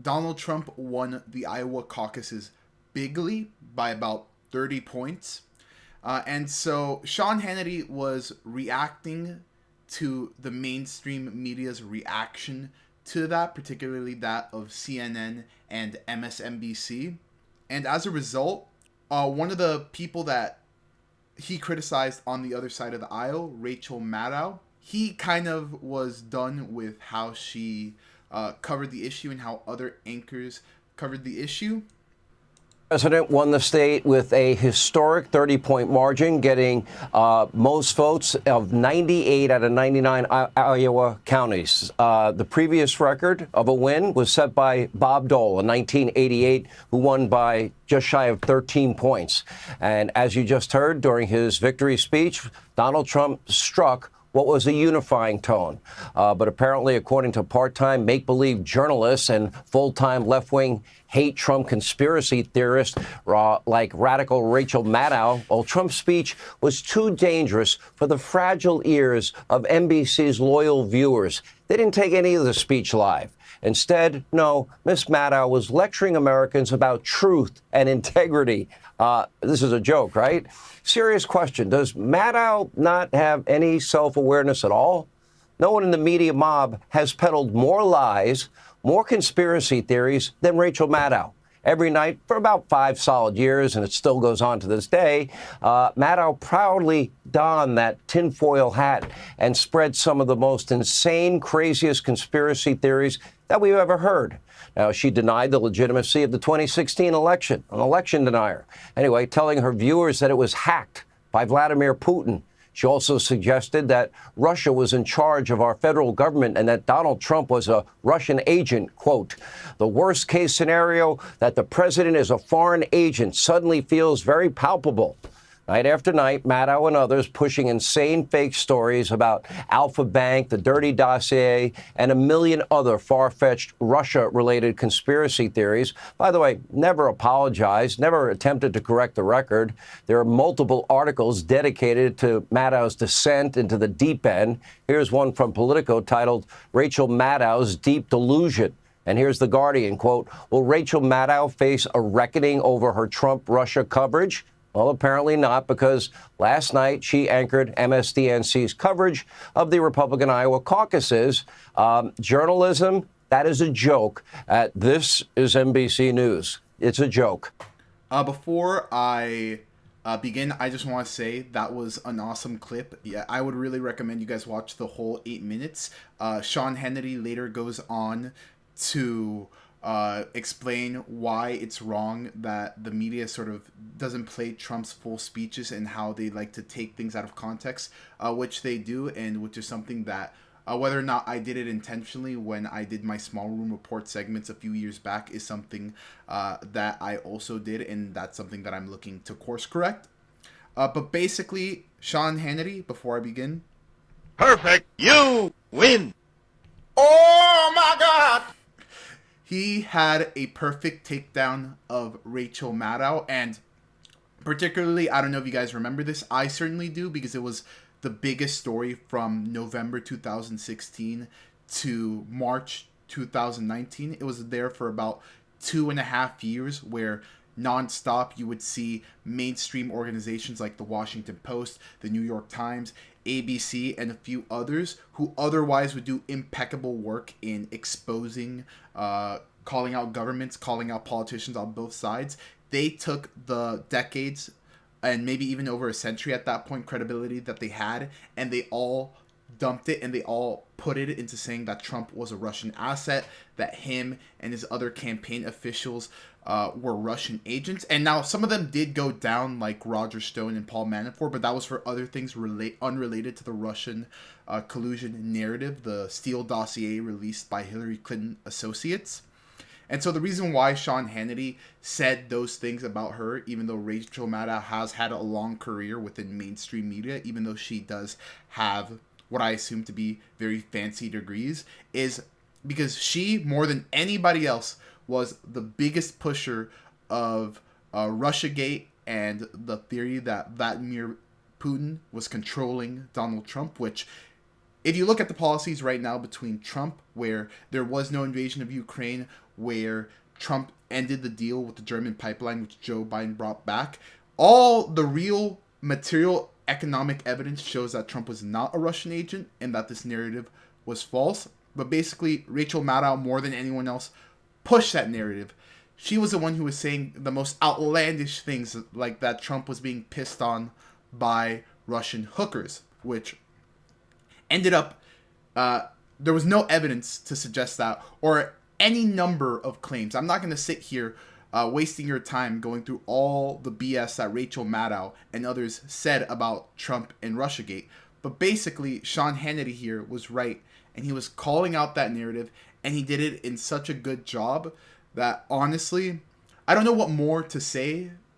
Donald Trump won the Iowa caucuses bigly by about 30 points. And so Sean Hannity was reacting to the mainstream media's reaction to that, particularly that of CNN and MSNBC. And as a result, one of the people that he criticized on the other side of the aisle, Rachel Maddow, he kind of was done with how she covered the issue and how other anchors covered the issue. President won the state with a historic 30-point margin, getting most votes of 98 out of 99 Iowa counties. The previous record of a win was set by Bob Dole in 1988, who won by just shy of 13 points. And as you just heard during his victory speech, Donald Trump struck what was a unifying tone. But apparently, according to part-time make-believe journalists and full-time left-wing hate Trump conspiracy theorists like radical Rachel Maddow, Trump's speech was too dangerous for the fragile ears of NBC's loyal viewers. They didn't take any of the speech live. Instead, no, Miss Maddow was lecturing Americans about truth and integrity. This is a joke, right? Serious question. Does Maddow not have any self-awareness at all? No one in the media mob has peddled more lies, more conspiracy theories than Rachel Maddow. Every night for about 5 solid years, and it still goes on to this day, Maddow proudly donned that tinfoil hat and spread some of the most insane, craziest conspiracy theories that we've ever heard. Now, she denied the legitimacy of the 2016 election, an election denier. Anyway, telling her viewers that it was hacked by Vladimir Putin. She also suggested that Russia was in charge of our federal government and that Donald Trump was a Russian agent. Quote, the worst case scenario that the president is a foreign agent suddenly feels very palpable. Night after night, Maddow and others pushing insane fake stories about Alpha Bank, the dirty dossier, and a million other far-fetched Russia-related conspiracy theories. By the way, never apologized, never attempted to correct the record. There are multiple articles dedicated to Maddow's descent into the deep end. Here's one from Politico titled, Rachel Maddow's Deep Delusion. And here's The Guardian, quote, will Rachel Maddow face a reckoning over her Trump-Russia coverage? Well, apparently not, because last night she anchored MSDNC's coverage of the Republican Iowa caucuses. Journalism, that is a joke. This is NBC News. It's a joke. Before I begin, I just want to say that was an awesome clip. Yeah, I would really recommend you guys watch the whole 8 minutes. Sean Hannity later goes on to explain why it's wrong that the media sort of doesn't play Trump's full speeches and how they like to take things out of context, which they do, and which is something that whether or not I did it intentionally when I did my small room report segments a few years back is something that I also did, and that's something that I'm looking to course correct. But basically, Sean Hannity, before I begin. Perfect. You win. Oh my God! He had a perfect takedown of Rachel Maddow, and particularly, I don't know if you guys remember this, I certainly do, because it was the biggest story from November 2016 to March 2019. It was there for about 2.5 years, where nonstop you would see mainstream organizations like the Washington Post, the New York Times, ABC, and a few others who otherwise would do impeccable work in exposing, calling out governments, calling out politicians on both sides. They took the decades and maybe even over a century at that point credibility that they had, and they all dumped it and they all put it into saying that Trump was a Russian asset, that him and his other campaign officials were Russian agents. And now some of them did go down, like Roger Stone and Paul Manafort, but that was for other things unrelated to the Russian collusion narrative, the Steele dossier released by Hillary Clinton associates. And so the reason why Sean Hannity said those things about her, even though Rachel Maddow has had a long career within mainstream media, even though she does have what I assume to be very fancy degrees, is because she, more than anybody else, was the biggest pusher of Russiagate and the theory that Vladimir Putin was controlling Donald Trump, which if you look at the policies right now between Trump, where there was no invasion of Ukraine, where Trump ended the deal with the German pipeline, which Joe Biden brought back, all the real material economic evidence shows that Trump was not a Russian agent and that this narrative was false. But basically, Rachel Maddow, more than anyone else, pushed that narrative. She was the one who was saying the most outlandish things, like that Trump was being pissed on by Russian hookers, which ended up, there was no evidence to suggest that, or any number of claims. I'm not going to sit here wasting your time going through all the BS that Rachel Maddow and others said about Trump and Russiagate. But basically, Sean Hannity here was right, and he was calling out that narrative, and he did it in such a good job that, honestly, I don't know what more to say